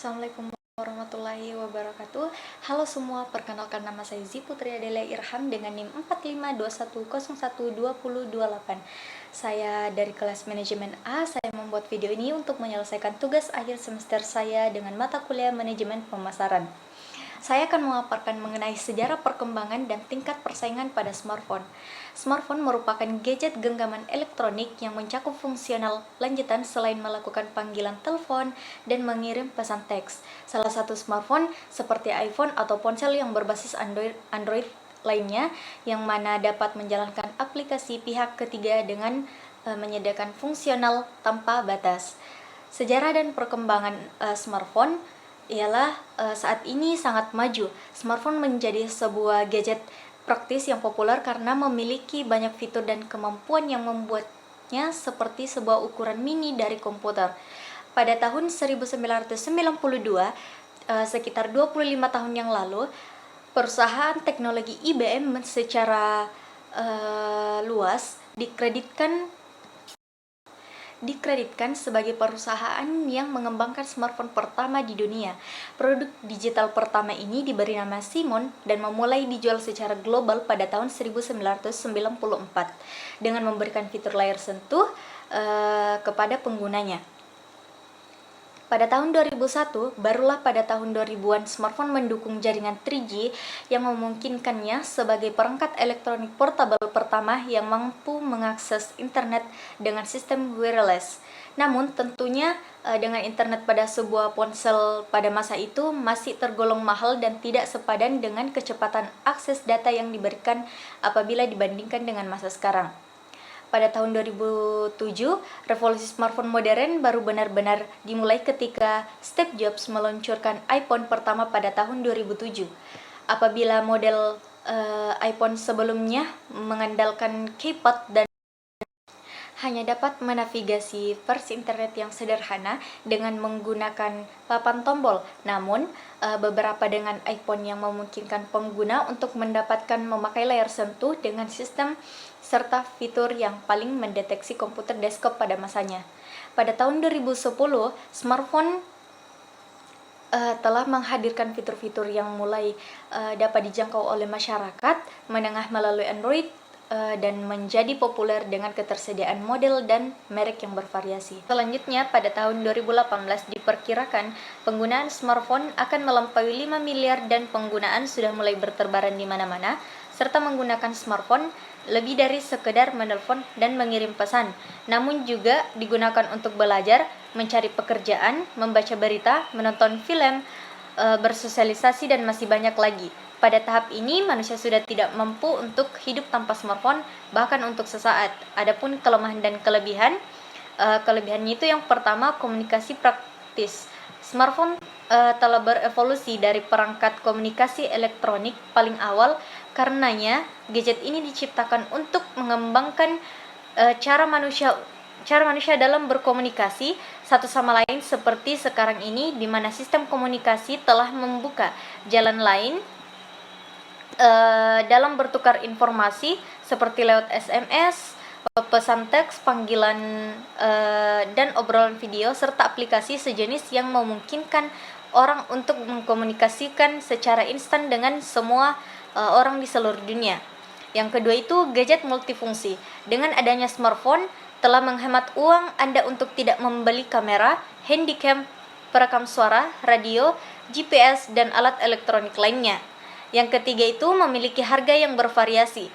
Assalamualaikum warahmatullahi wabarakatuh. Halo semua, perkenalkan nama saya Ziputri Adela Irham dengan NIM 4521012028. Saya dari kelas manajemen A. Saya membuat video ini untuk menyelesaikan tugas akhir semester saya dengan mata kuliah manajemen pemasaran. Saya akan memaparkan mengenai sejarah perkembangan dan tingkat persaingan pada smartphone. Smartphone merupakan gadget genggaman elektronik yang mencakup fungsional lanjutan selain melakukan panggilan telepon dan mengirim pesan teks. Salah satu smartphone seperti iPhone atau ponsel yang berbasis Android lainnya yang mana dapat menjalankan aplikasi pihak ketiga dengan menyediakan fungsional tanpa batas. Sejarah dan perkembangan smartphone ialah saat ini sangat maju. Smartphone menjadi sebuah gadget praktis yang populer karena memiliki banyak fitur dan kemampuan yang membuatnya seperti sebuah ukuran mini dari komputer. Pada tahun 1992, sekitar 25 tahun yang lalu, perusahaan teknologi IBM secara luas dikreditkan sebagai perusahaan yang mengembangkan smartphone pertama di dunia. Produk digital pertama ini diberi nama Simon dan memulai dijual secara global pada tahun 1994 dengan memberikan fitur layar sentuh kepada penggunanya. Pada tahun 2001, barulah pada tahun 2000-an smartphone mendukung jaringan 3G yang memungkinkannya sebagai perangkat elektronik portable pertama yang mampu mengakses internet dengan sistem wireless. Namun tentunya dengan internet pada sebuah ponsel pada masa itu masih tergolong mahal dan tidak sepadan dengan kecepatan akses data yang diberikan apabila dibandingkan dengan masa sekarang. Pada tahun 2007, revolusi smartphone modern baru benar-benar dimulai ketika Steve Jobs meluncurkan iPhone pertama pada tahun 2007. Apabila model iPhone sebelumnya mengandalkan keypad dan hanya dapat menavigasi versi internet yang sederhana dengan menggunakan papan tombol. Namun, beberapa dengan iPhone yang memungkinkan pengguna untuk mendapatkan memakai layar sentuh dengan sistem serta fitur yang paling mendeteksi komputer desktop pada masanya. Pada tahun 2010, smartphone telah menghadirkan fitur-fitur yang mulai dapat dijangkau oleh masyarakat menengah melalui Android dan menjadi populer dengan ketersediaan model dan merek yang bervariasi. Selanjutnya, pada tahun 2018 diperkirakan penggunaan smartphone akan melampaui 5 miliar dan penggunaan sudah mulai berterbaran di mana-mana, serta menggunakan smartphone lebih dari sekedar menelpon dan mengirim pesan, namun juga digunakan untuk belajar, mencari pekerjaan, membaca berita, menonton film, bersosialisasi, dan masih banyak lagi. Pada tahap ini, manusia sudah tidak mampu untuk hidup tanpa smartphone, bahkan untuk sesaat. Adapun kelemahan dan kelebihannya itu yang pertama, komunikasi praktis. Smartphone telah berevolusi dari perangkat komunikasi elektronik paling awal, karenanya gadget ini diciptakan untuk mengembangkan cara manusia dalam berkomunikasi satu sama lain seperti sekarang ini, di mana sistem komunikasi telah membuka jalan lain dalam bertukar informasi seperti lewat SMS, pesan teks, panggilan, dan obrolan video, serta aplikasi sejenis yang memungkinkan orang untuk mengkomunikasikan secara instan dengan semua orang di seluruh dunia. Yang kedua itu gadget multifungsi. Dengan adanya smartphone telah menghemat uang Anda untuk tidak membeli kamera, handycam, perekam suara, radio, GPS, dan alat elektronik lainnya. Yang ketiga itu memiliki harga yang bervariasi.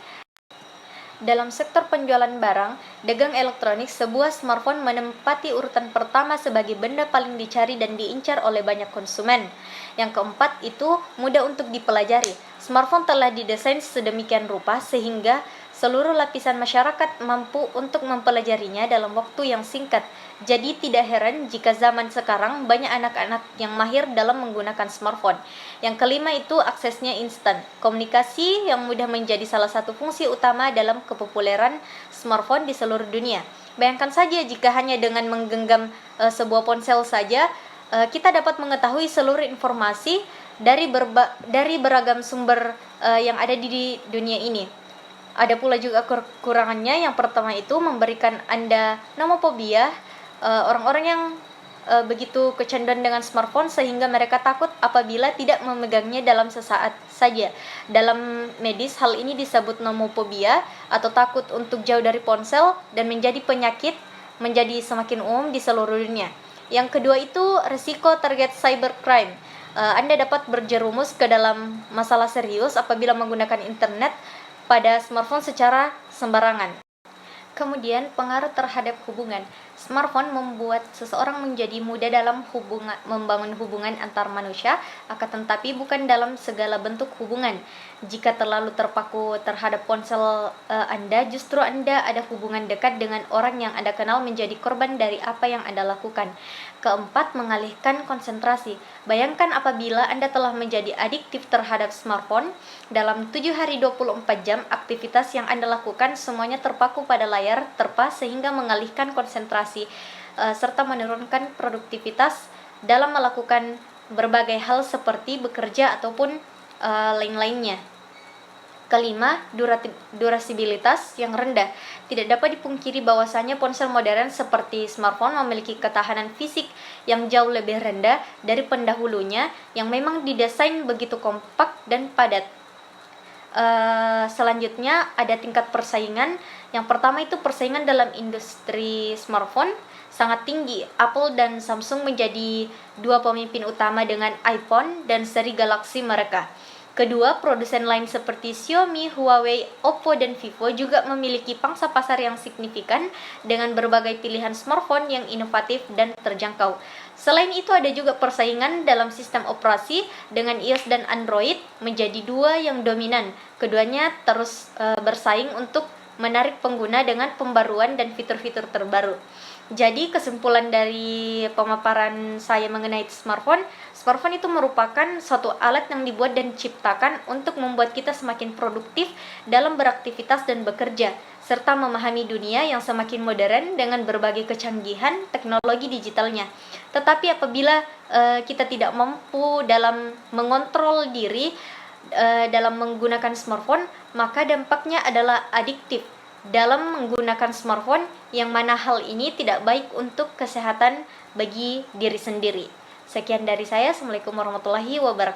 Dalam sektor penjualan barang, dagang elektronik, sebuah smartphone menempati urutan pertama sebagai benda paling dicari dan diincar oleh banyak konsumen. Yang keempat itu mudah untuk dipelajari. Smartphone telah didesain sedemikian rupa sehingga seluruh lapisan masyarakat mampu untuk mempelajarinya dalam waktu yang singkat. Jadi tidak heran jika zaman sekarang banyak anak-anak yang mahir dalam menggunakan smartphone. Yang kelima itu aksesnya instan. Komunikasi yang mudah menjadi salah satu fungsi utama dalam kepopuleran smartphone di seluruh dunia. Bayangkan saja jika hanya dengan menggenggam sebuah ponsel saja, kita dapat mengetahui seluruh informasi dari beragam sumber yang ada di dunia ini. Ada pula juga kekurangannya. Yang pertama itu memberikan Anda nomofobia, orang-orang yang begitu kecanduan dengan smartphone sehingga mereka takut apabila tidak memegangnya dalam sesaat saja. Dalam medis, hal ini disebut nomophobia atau takut untuk jauh dari ponsel, dan menjadi penyakit menjadi semakin umum di seluruh dunia. Yang kedua itu risiko target cybercrime. Anda dapat berjerumus ke dalam masalah serius apabila menggunakan internet pada smartphone secara sembarangan. Kemudian pengaruh terhadap hubungan. Smartphone membuat seseorang menjadi mudah dalam membangun hubungan antar manusia, akan tetapi bukan dalam segala bentuk hubungan. Jika terlalu terpaku terhadap ponsel Anda, justru Anda ada hubungan dekat dengan orang yang Anda kenal menjadi korban dari apa yang Anda lakukan. Keempat, mengalihkan konsentrasi. Bayangkan apabila Anda telah menjadi adiktif terhadap smartphone, dalam 7 hari 24 jam, aktivitas yang Anda lakukan semuanya terpaku pada layar terpas sehingga mengalihkan konsentrasi serta menurunkan produktivitas dalam melakukan berbagai hal seperti bekerja ataupun lain-lainnya. Kelima, durasibilitas yang rendah. Tidak dapat dipungkiri bahwasanya ponsel modern seperti smartphone memiliki ketahanan fisik yang jauh lebih rendah dari pendahulunya yang memang didesain begitu kompak dan padat. Selanjutnya ada tingkat persaingan. Yang pertama itu persaingan dalam industri smartphone sangat tinggi. Apple dan Samsung menjadi dua pemimpin utama dengan iPhone dan seri Galaxy mereka. Kedua, produsen lain seperti Xiaomi, Huawei, Oppo, dan Vivo juga memiliki pangsa pasar yang signifikan dengan berbagai pilihan smartphone yang inovatif dan terjangkau. Selain itu ada juga persaingan dalam sistem operasi dengan iOS dan Android menjadi dua yang dominan. Keduanya terus bersaing untuk menarik pengguna dengan pembaruan dan fitur-fitur terbaru. Jadi kesimpulan dari pemaparan saya mengenai smartphone itu merupakan suatu alat yang dibuat dan diciptakan untuk membuat kita semakin produktif dalam beraktivitas dan bekerja, serta memahami dunia yang semakin modern dengan berbagai kecanggihan teknologi digitalnya. Tetapi apabila kita tidak mampu dalam mengontrol diri dalam menggunakan smartphone, maka dampaknya adalah adiktif dalam menggunakan smartphone, yang mana hal ini tidak baik untuk kesehatan bagi diri sendiri. Sekian dari saya. Assalamualaikum warahmatullahi wabarakatuh.